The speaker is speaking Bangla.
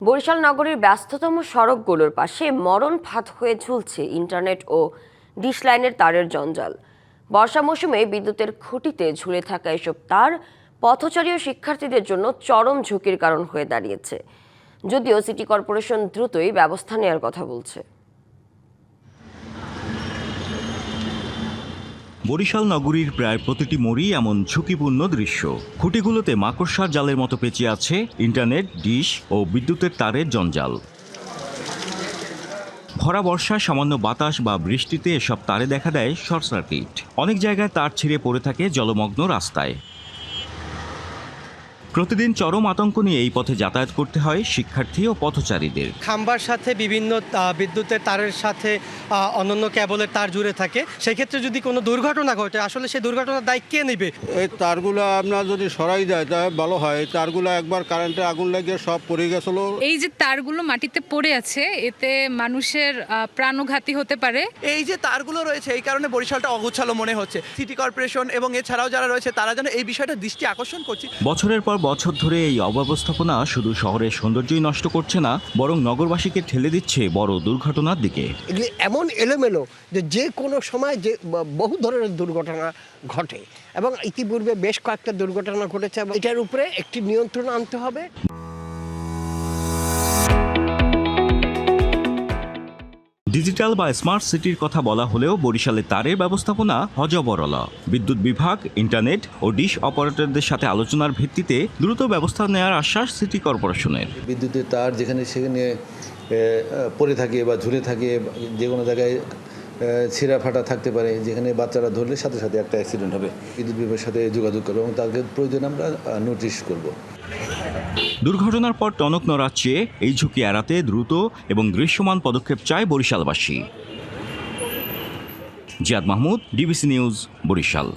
বরিশাল নগরীর ব্যস্ততম সড়কগুলোর পাশে মরণ ফাঁদ হয়ে ঝুলছে ইন্টারনেট ও ডিশ লাইনের তারের জঞ্জাল। বর্ষা মৌসুমে বিদ্যুতের খুঁটিতে ঝুলে থাকা এসব তার পথচারী ও শিক্ষার্থীদের জন্য চরম ঝুঁকির কারণ হয়ে দাঁড়িয়েছে, যদিও সিটি কর্পোরেশন দ্রুতই ব্যবস্থা নেওয়ার কথা বলছে। বরিশাল নগরীর প্রায় প্রতিটি মোড়ই এমন ঝুঁকিপূর্ণ দৃশ্য। খুঁটিগুলোতে মাকড়সার জালের মতো পেঁচিয়ে আছে ইন্টারনেট, ডিশ ও বিদ্যুতের তারের জঞ্জাল। ভরা বর্ষায় সামান্য বাতাস বা বৃষ্টিতে এসব তারে দেখা দেয় শর্ট সার্কিট। অনেক জায়গায় তার ছিঁড়ে পড়ে থাকে জলমগ্ন রাস্তায়। প্রতিদিন চরম আতঙ্ক নিয়ে এই পথে যাতায়াত করতে হয় শিক্ষার্থী ও পথচারীদের। খাম্বার সাথে বিভিন্ন বিদ্যুতের তারের সাথে অন্যান্য কেবলের তার জুড়ে থাকে। সেক্ষেত্রে যদি কোনো দুর্ঘটনা ঘটে, আসলে সেই দুর্ঘটনার দায় কে নেবে? এই তারগুলো আপনার যদি সরাই দেয় তাহলে ভালো হয়। তারগুলো একবার কারেন্টে আগুন লাগিয়ে সব পড়ে গেছিল। এই যে তারগুলো মাটিতে পড়ে আছে, এতে মানুষের প্রাণঘাতী হতে পারে। এই যে তারগুলো রয়েছে, এই কারণে বরিশালটা অগোছালো মনে হচ্ছে। সিটি কর্পোরেশন এবং এছাড়াও যারা রয়েছে তারা যেন এই বিষয়টা দৃষ্টি আকর্ষণ করছে। বছরের পর বছর ধরে এই অব্যবস্থাপনা শুধু শহরের সৌন্দর্যই নষ্ট করছে না, বরং নগরবাসীকে ঠেলে দিচ্ছে বড় দুর্ঘটনার দিকে। এগুলি এমন এলোমেলো যে কোনো সময় যে বহু ধরনের দুর্ঘটনা ঘটে, এবং ইতিপূর্বে বেশ কয়েকটা দুর্ঘটনা ঘটেছে, এবং এটার উপরে একটি নিয়ন্ত্রণ আনতে হবে। ডিজিটাল বা স্মার্ট সিটির কথা বলা হলেও বরিশালে তারের ব্যবস্থাপনা হযবরল। বিদ্যুৎ বিভাগ, ইন্টারনেট ও ডিশ অপারেটরদের সাথে আলোচনার ভিত্তিতে দ্রুত ব্যবস্থা নেওয়ার আশ্বাস সিটি কর্পোরেশনের। বিদ্যুতের তার যেখানে সেখানে পড়ে থাকে বা ঝুলে থাকে, যে কোনো জায়গায় ছিঁড়া ফাটা থাকতে পারে, যেখানে বাচ্চারা ধরলে সাথে সাথে একটা অ্যাক্সিডেন্ট হবে। বিদ্যুৎ বিভাগের সাথে যোগাযোগ করবো এবং তাদের প্রয়োজনে আমরা নোটিশ করব। দুর্ঘটনার পর টনক নড়ার চেয়ে এই ঝুঁকি এড়াতে দ্রুত এবং দৃশ্যমান পদক্ষেপ চায় বরিশালবাসী। Ziyad Mahmud, DBC news, Barishal.